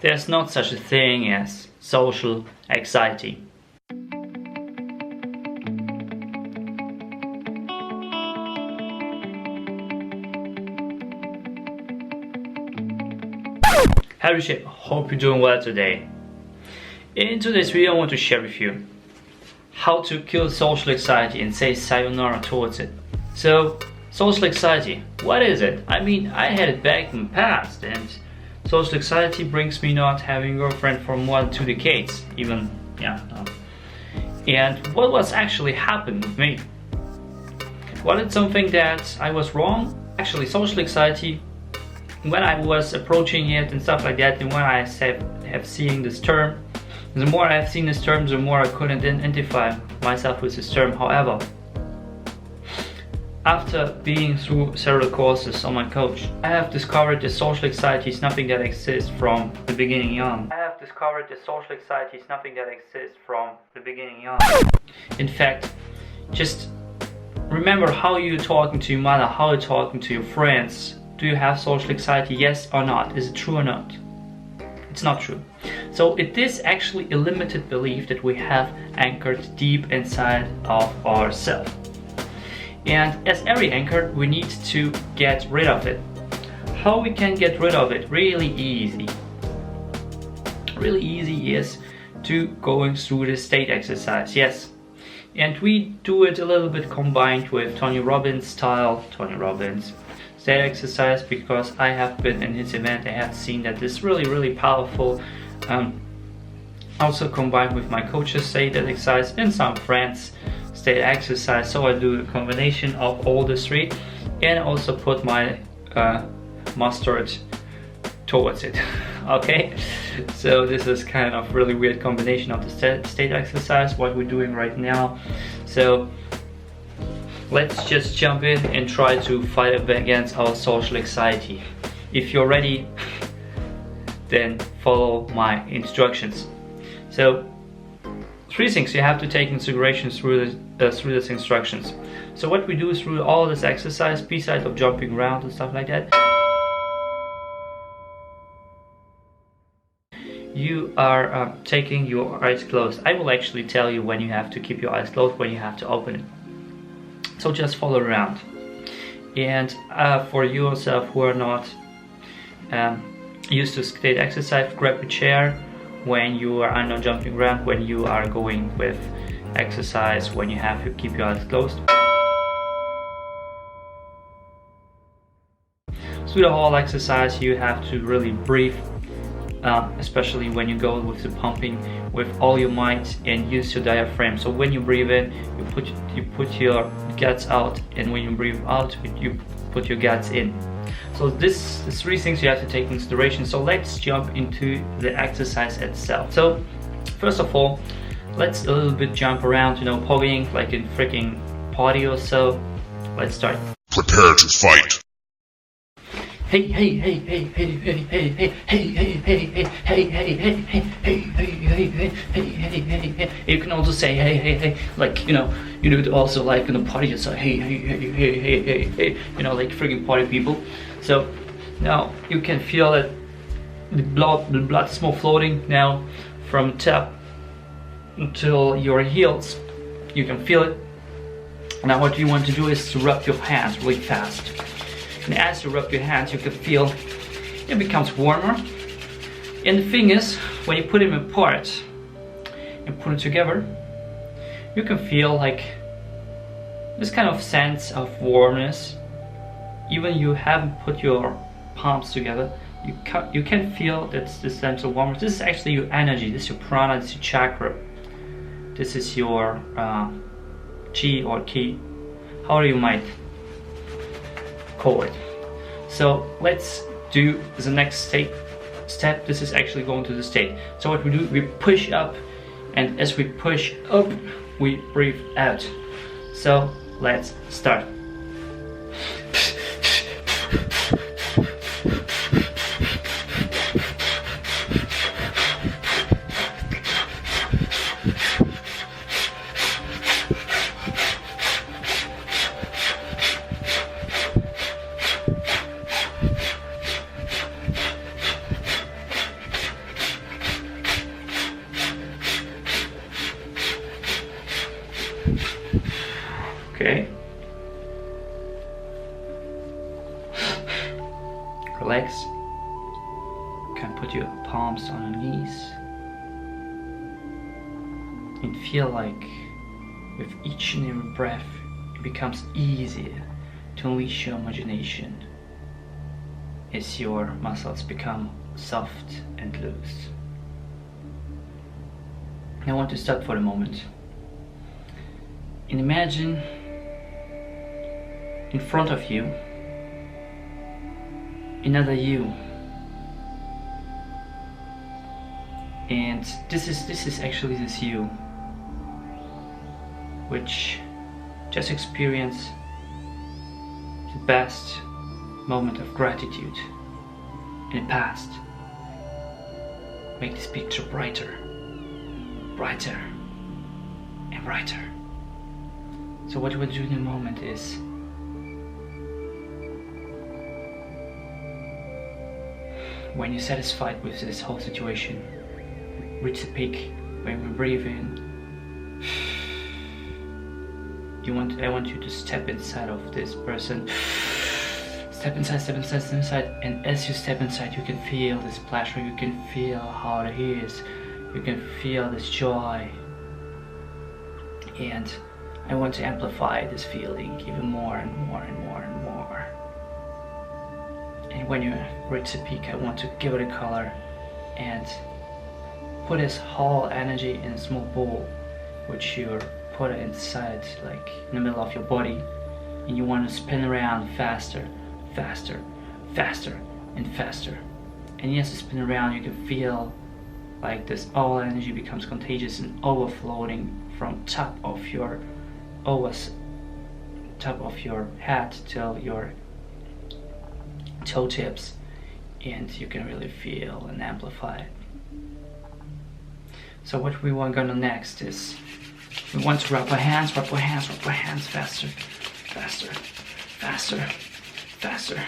There's not such a thing as social anxiety. How do you hope you're doing well today. In today's video I want to share with you how to kill social anxiety and say sayonara towards it. So, social anxiety, what is it? I mean, I had it back in the past, and social anxiety brings me not having a girlfriend for more than 2 decades, even, And what was actually happening with me? Was it something that I was wrong? Actually, social anxiety, when I was approaching it and stuff like that, and when I have seen this term, the more I have seen this term, the more I couldn't identify myself with this term. However, after being through several courses on my coach, I have discovered that social anxiety is nothing that exists from the beginning on. In fact, just remember how you're talking to your mother, how you're talking to your friends. Do you have social anxiety, yes or not? Is it true or not? It's not true. So it is actually a limited belief that we have anchored deep inside of ourselves. And as every anchor, we need to get rid of it. How we can get rid of it? Really easy. Really easy is to going through the state exercise, yes. And we do it a little bit combined with Tony Robbins style, state exercise, because I have been in his event. I have seen that this really powerful. Also combined with my coach's state exercise and some friends state exercise. So I do a combination of all the three and also put my mustard towards it. Okay, so this is kind of really weird combination of the state exercise, what we're doing right now. So let's just jump in and try to fight against our social anxiety. If you're ready, then follow my instructions. So 3 things you have to take into consideration through these instructions. So what we do through all this exercise, besides of jumping around and stuff like that, you are taking your eyes closed. I will actually tell you when you have to keep your eyes closed, when you have to open it. So just follow around. And for yourself who are not used to state exercise, grab a chair when you are not jumping around, when you are going with exercise, when you have to keep your eyes closed. Through the whole exercise you have to really breathe, especially when you go with the pumping with all your might, and use your diaphragm. So when you breathe in, you put your guts out, and when you breathe out, you put your guts in. So this is 3 things you have to take into consideration. So let's jump into the exercise itself. So first of all, let's a little bit jump around, pogging like in freaking party or so. Let's start. Prepare to fight. Hey. You can also say hey, like you do it also like in a party. You say hey, like freaking party people. So now you can feel that the blood is more floating now from top until your heels. You can feel it. Now what you want to do is to rub your hands really fast. And as you rub your hands, you can feel it becomes warmer. And the thing is, when you put them apart and put it together, you can feel like this kind of sense of warmness. Even you haven't put your palms together, you can feel that this sense of warmth. This is actually your energy. This is your prana. This is your chakra. This is your chi or ki, however you might call it. So let's do the next step. This is actually going to the state. So what we do, we push up, and as we push up, we breathe out. So let's start. Okay. Relax. You can put your palms on your knees and feel like with each and every breath it becomes easier to unleash your imagination as your muscles become soft and loose. I want to stop for a moment and imagine in front of you another you, and this is actually this you which just experienced the best moment of gratitude in the past. Make this picture brighter, brighter and brighter. So what we'll do in a moment is when you're satisfied with this whole situation, reach the peak. When we breathe in, I want you to step inside of this person. Step inside, step inside, step inside, and as you step inside, you can feel this pleasure, you can feel how it is, you can feel this joy. And I want to amplify this feeling even more and more and more and more. And when you reach the peak, I want to give it a color and put this whole energy in a small ball, which you put it inside, like in the middle of your body, and you want to spin around faster, faster, faster, and faster. And as you spin around, you can feel like this all energy becomes contagious and overflowing from top of your head till your toe tips, and you can really feel and amplify it. So what we want gonna next is we want to wrap our hands faster, faster, faster, faster,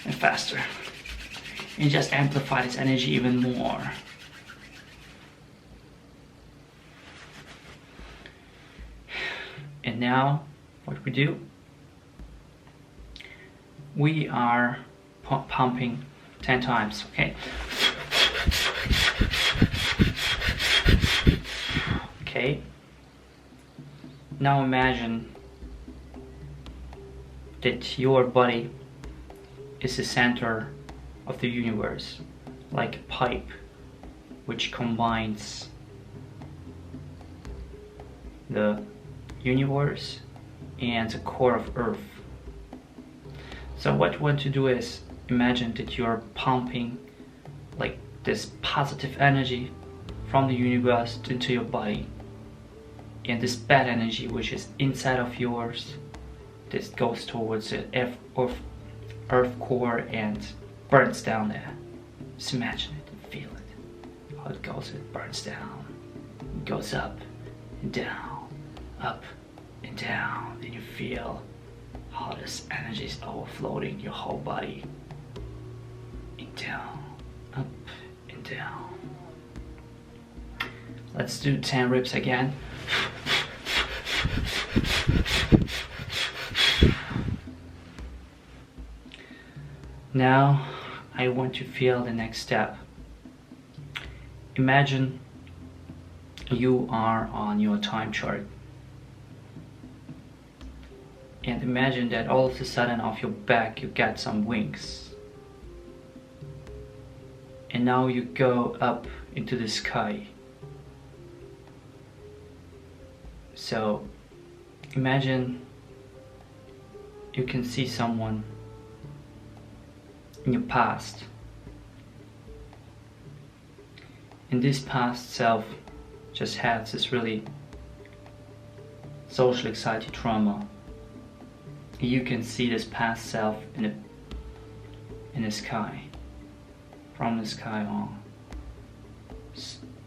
and faster, and just amplify this energy even more. And now what we do, we are pumping 10 times, okay? Okay. Now imagine that your body is the center of the universe, like a pipe which combines the universe and the core of Earth. So what you want to do is imagine that you're pumping like this positive energy from the universe into your body, and this bad energy which is inside of yours, this goes towards the earth core and burns down there. Just imagine it and feel it, how it goes, it burns down, it goes up and down, up and down, and you feel how this energy is overflowing your whole body, and down, up and down. Let's do 10 reps again. Now I want to feel the next step. Imagine you are on your time chart, and imagine that all of a sudden off your back you got some wings, and now you go up into the sky. So imagine you can see someone in your past, and this past self just has this really social anxiety trauma. You can see this past self in the sky, from the sky on.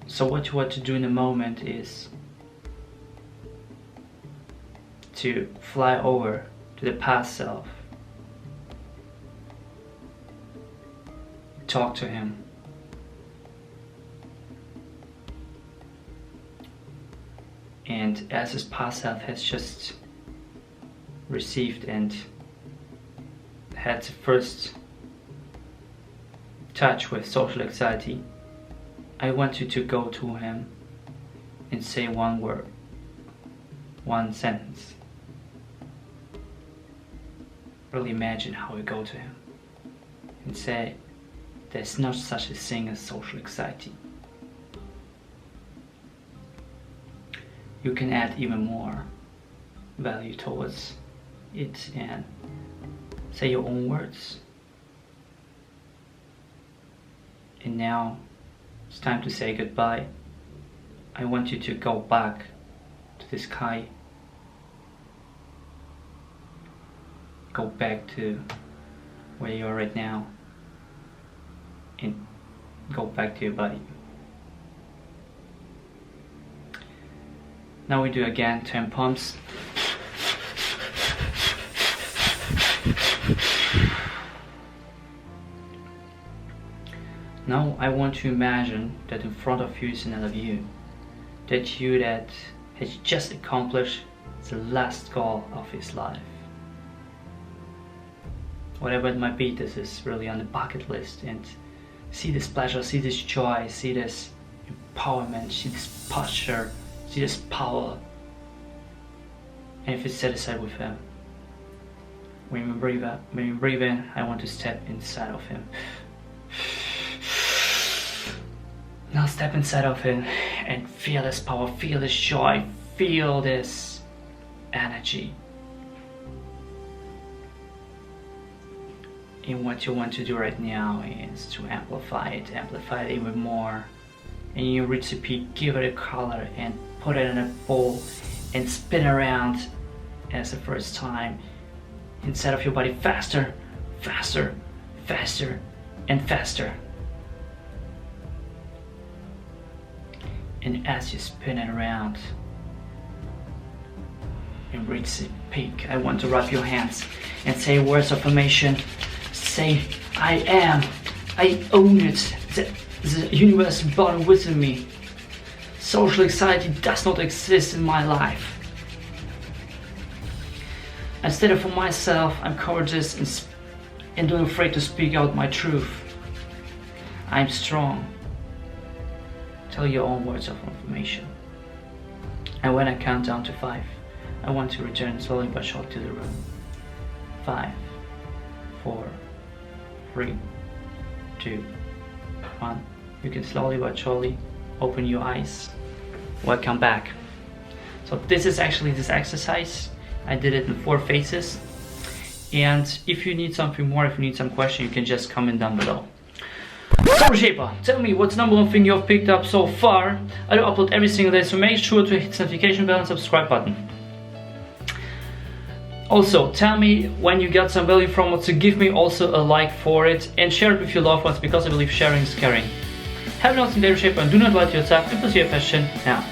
So what you want to do in the moment is to fly over to the past self, talk to him, and as his past self has just received and had the first touch with social anxiety, I want you to go to him and say one word, one sentence. Really imagine how you go to him and say, there's not such a thing as social anxiety. You can add even more value towards it and say your own words. And now it's time to say goodbye. I want you to go back to the sky. Go back to where you are right now and go back to your body. Now we do again 10 pumps. Now I want to imagine that in front of you is another you. That you that has just accomplished the last goal of his life. Whatever it might be, this is really on the bucket list, and see this pleasure, see this joy, see this empowerment, see this posture, see this power. And if it's satisfied with him, when you breathe out, when you breathe in, I want to step inside of him. Now step inside of him and feel this power, feel this joy, feel this energy. And what you want to do right now is to amplify it even more. And you reach the peak, give it a color and put it in a bowl and spin around as the first time inside of your body, faster, faster, faster, and faster. And as you spin it around and reach the peak, I want to wrap your hands and say words of affirmation. Say, I am, I own it, the universe is born within me. Social anxiety does not exist in my life. Instead of for myself, I'm courageous and not afraid to speak out my truth. I'm strong. Tell your own words of affirmation. And when I count down to 5, I want to return slowly but surely to the room. 5, 4, 3, 2, 1. You can slowly but surely open your eyes. Welcome back. So this is actually this exercise. I did it in 4 phases. And if you need something more, if you need some question, you can just comment down below. So Shaper, tell me what's number 1 thing you've picked up so far. I do upload every single day, so make sure to hit the notification bell and subscribe button. Also, tell me when you got some value from it, so give me also a like for it and share it with your loved ones, because I believe sharing is caring. Have an awesome day, Shaper, and do not lie to yourself and pursue your passion now.